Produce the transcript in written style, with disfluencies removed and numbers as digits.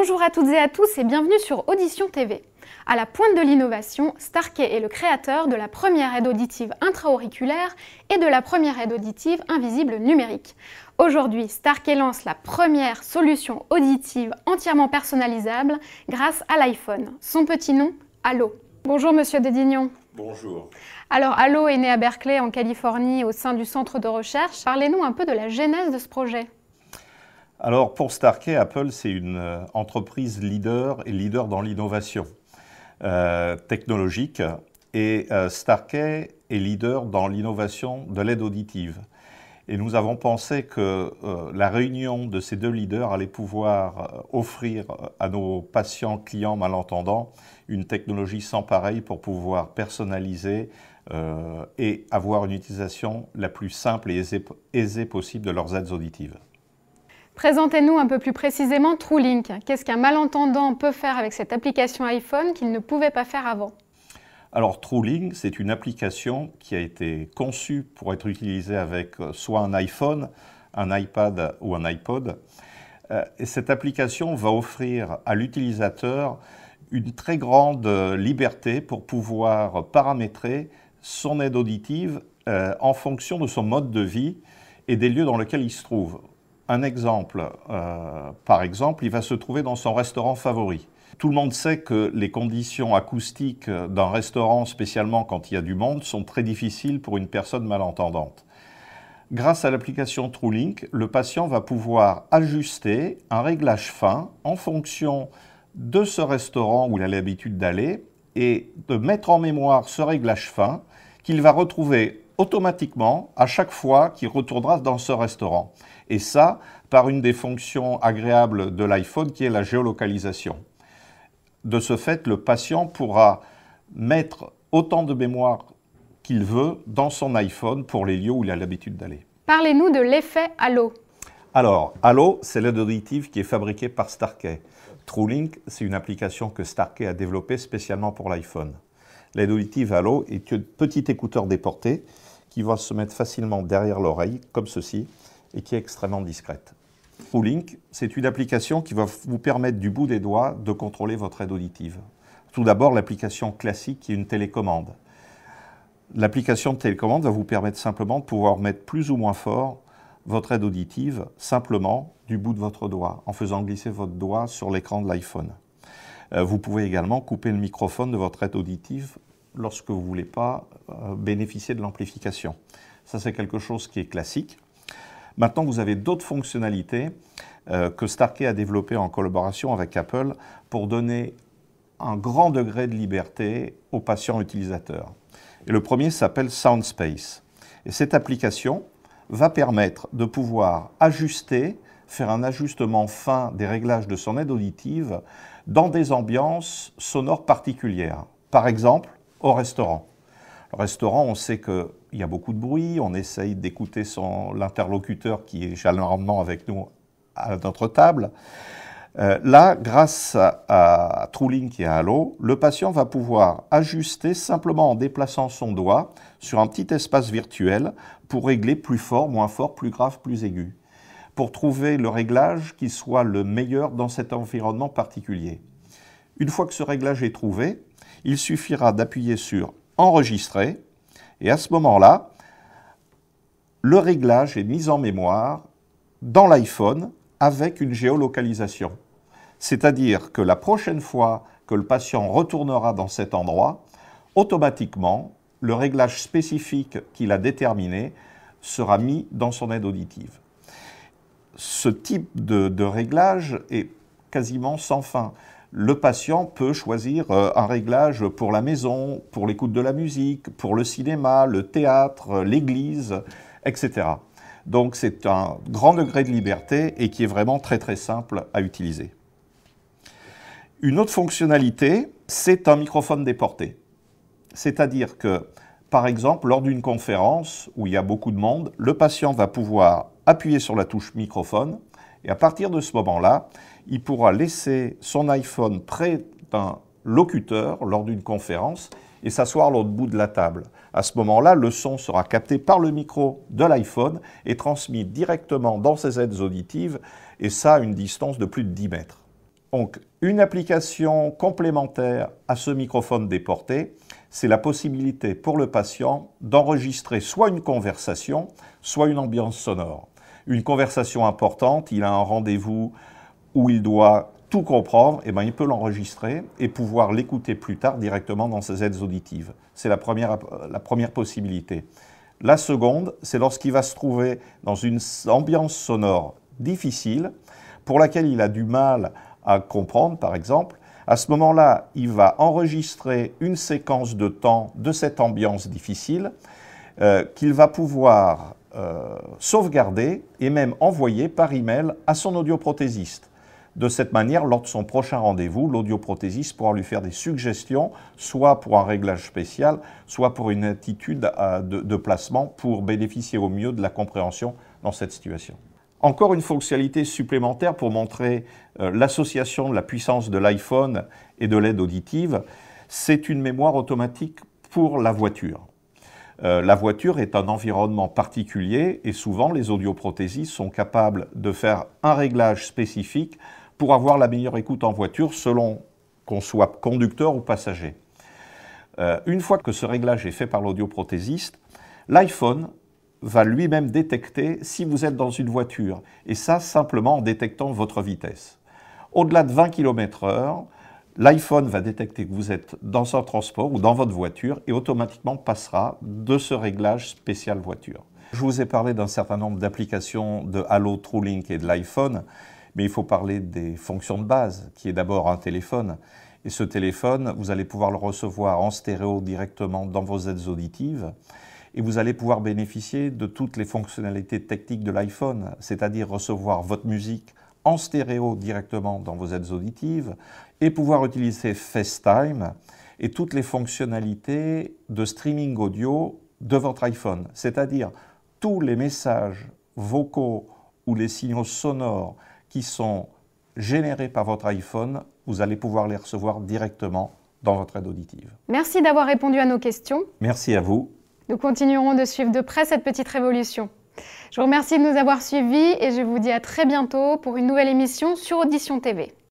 Bonjour à toutes et à tous et bienvenue sur Audition TV. À la pointe de l'innovation, Starkey est le créateur de la première aide auditive intra-auriculaire et de la première aide auditive invisible numérique. Aujourd'hui, Starkey lance la première solution auditive entièrement personnalisable grâce à l'iPhone. Son petit nom, Allo. Bonjour Monsieur Dedignon. Bonjour. Alors Allo est né à Berkeley en Californie au sein du centre de recherche. Parlez-nous un peu de la genèse de ce projet. Alors pour Starkey, Apple c'est une entreprise leader et leader dans l'innovation technologique et Starkey est leader dans l'innovation de l'aide auditive. Et nous avons pensé que la réunion de ces deux leaders allait pouvoir offrir à nos patients, clients malentendants une technologie sans pareil pour pouvoir personnaliser et avoir une utilisation la plus simple et aisée possible de leurs aides auditives. Présentez-nous un peu plus précisément TrueLink. Qu'est-ce qu'un malentendant peut faire avec cette application iPhone qu'il ne pouvait pas faire avant? Alors TrueLink, c'est une application qui a été conçue pour être utilisée avec soit un iPhone, un iPad ou un iPod. Et cette application va offrir à l'utilisateur une très grande liberté pour pouvoir paramétrer son aide auditive en fonction de son mode de vie et des lieux dans lesquels il se trouve. Un exemple, par exemple, il va se trouver dans son restaurant favori. Tout le monde sait que les conditions acoustiques d'un restaurant, spécialement quand il y a du monde, sont très difficiles pour une personne malentendante. Grâce à l'application TrueLink, le patient va pouvoir ajuster un réglage fin en fonction de ce restaurant où il a l'habitude d'aller et de mettre en mémoire ce réglage fin qu'il va retrouver automatiquement à chaque fois qu'il retournera dans ce restaurant. Et ça, par une des fonctions agréables de l'iPhone qui est la géolocalisation. De ce fait, le patient pourra mettre autant de mémoire qu'il veut dans son iPhone pour les lieux où il a l'habitude d'aller. Parlez-nous de l'effet Allo. Alors, Allo, c'est l'aide auditive qui est fabriquée par Starkey. TrueLink, c'est une application que Starkey a développée spécialement pour l'iPhone. L'aide auditive Allo est un petit écouteur déporté qui va se mettre facilement derrière l'oreille, comme ceci, et qui est extrêmement discrète. TrueLink, c'est une application qui va vous permettre du bout des doigts de contrôler votre aide auditive. Tout d'abord, l'application classique qui est une télécommande. L'application de télécommande va vous permettre simplement de pouvoir mettre plus ou moins fort votre aide auditive, simplement du bout de votre doigt, en faisant glisser votre doigt sur l'écran de l'iPhone. Vous pouvez également couper le microphone de votre aide auditive lorsque vous ne voulez pas bénéficier de l'amplification. Ça, c'est quelque chose qui est classique. Maintenant, vous avez d'autres fonctionnalités que Starkey a développées en collaboration avec Apple pour donner un grand degré de liberté aux patients utilisateurs. Et le premier s'appelle SoundSpace. Et cette application va permettre de pouvoir ajuster, faire un ajustement fin des réglages de son aide auditive dans des ambiances sonores particulières. Par exemple, au restaurant. Le restaurant, on sait qu'il y a beaucoup de bruit, on essaye d'écouter l'interlocuteur qui est généralement avec nous à notre table. Là, grâce à TrueLink et à Allo, le patient va pouvoir ajuster simplement en déplaçant son doigt sur un petit espace virtuel pour régler plus fort, moins fort, plus grave, plus aigu, pour trouver le réglage qui soit le meilleur dans cet environnement particulier. Une fois que ce réglage est trouvé, il suffira d'appuyer sur Enregistrer, et à ce moment-là, le réglage est mis en mémoire dans l'iPhone avec une géolocalisation. C'est-à-dire que la prochaine fois que le patient retournera dans cet endroit, automatiquement, le réglage spécifique qu'il a déterminé sera mis dans son aide auditive. Ce type de réglage est quasiment sans fin. Le patient peut choisir un réglage pour la maison, pour l'écoute de la musique, pour le cinéma, le théâtre, l'église, etc. Donc c'est un grand degré de liberté et qui est vraiment très très simple à utiliser. Une autre fonctionnalité, c'est un microphone déporté. C'est-à-dire que, par exemple, lors d'une conférence où il y a beaucoup de monde, le patient va pouvoir appuyer sur la touche microphone et à partir de ce moment-là, il pourra laisser son iPhone près d'un locuteur lors d'une conférence et s'asseoir à l'autre bout de la table. À ce moment-là, le son sera capté par le micro de l'iPhone et transmis directement dans ses aides auditives, et ça à une distance de plus de 10 mètres. Donc, une application complémentaire à ce microphone déporté, c'est la possibilité pour le patient d'enregistrer soit une conversation, soit une ambiance sonore. Une conversation importante, il a un rendez-vous où il doit tout comprendre, et il peut l'enregistrer et pouvoir l'écouter plus tard directement dans ses aides auditives. C'est la première possibilité. La seconde, c'est lorsqu'il va se trouver dans une ambiance sonore difficile, pour laquelle il a du mal à comprendre, par exemple. À ce moment-là, il va enregistrer une séquence de temps de cette ambiance difficile qu'il va pouvoir sauvegarder et même envoyer par email à son audioprothésiste. De cette manière, lors de son prochain rendez-vous, l'audioprothésiste pourra lui faire des suggestions, soit pour un réglage spécial, soit pour une attitude de placement pour bénéficier au mieux de la compréhension dans cette situation. Encore une fonctionnalité supplémentaire pour montrer l'association de la puissance de l'iPhone et de l'aide auditive, c'est une mémoire automatique pour la voiture. La voiture est un environnement particulier et souvent les audioprothésistes sont capables de faire un réglage spécifique pour avoir la meilleure écoute en voiture selon qu'on soit conducteur ou passager. Une fois que ce réglage est fait par l'audioprothésiste, l'iPhone va lui-même détecter si vous êtes dans une voiture, et ça simplement en détectant votre vitesse. Au-delà de 20 km/h, l'iPhone va détecter que vous êtes dans un transport ou dans votre voiture et automatiquement passera de ce réglage spécial voiture. Je vous ai parlé d'un certain nombre d'applications de Allo, TrueLink et de l'iPhone, mais il faut parler des fonctions de base, qui est d'abord un téléphone. Et ce téléphone, vous allez pouvoir le recevoir en stéréo directement dans vos aides auditives. Et vous allez pouvoir bénéficier de toutes les fonctionnalités techniques de l'iPhone, c'est-à-dire recevoir votre musique en stéréo directement dans vos aides auditives et pouvoir utiliser FaceTime et toutes les fonctionnalités de streaming audio de votre iPhone, c'est-à-dire tous les messages vocaux ou les signaux sonores qui sont générés par votre iPhone, vous allez pouvoir les recevoir directement dans votre aide auditive. Merci d'avoir répondu à nos questions. Merci à vous. Nous continuerons de suivre de près cette petite révolution. Je vous remercie de nous avoir suivis et je vous dis à très bientôt pour une nouvelle émission sur Audition TV.